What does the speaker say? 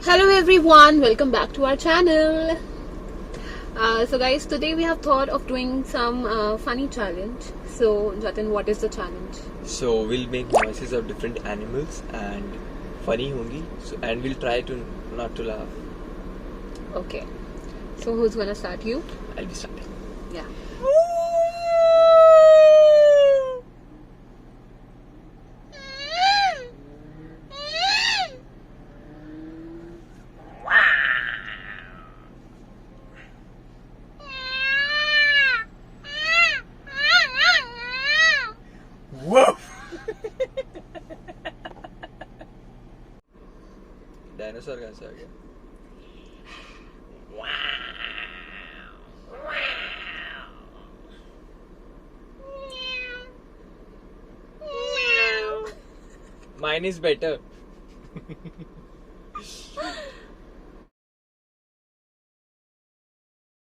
Hello everyone, welcome back to our channel. So guys, today we have thought of doing some funny challenge. So Jatin, what is the challenge? So we'll make noises of different animals and funny hongi. And we'll try to not to laugh. Okay. So who's gonna start? You? I'll be starting. Yeah. Whoa! Dinosaur कहाँ से आ गया? Mine is better.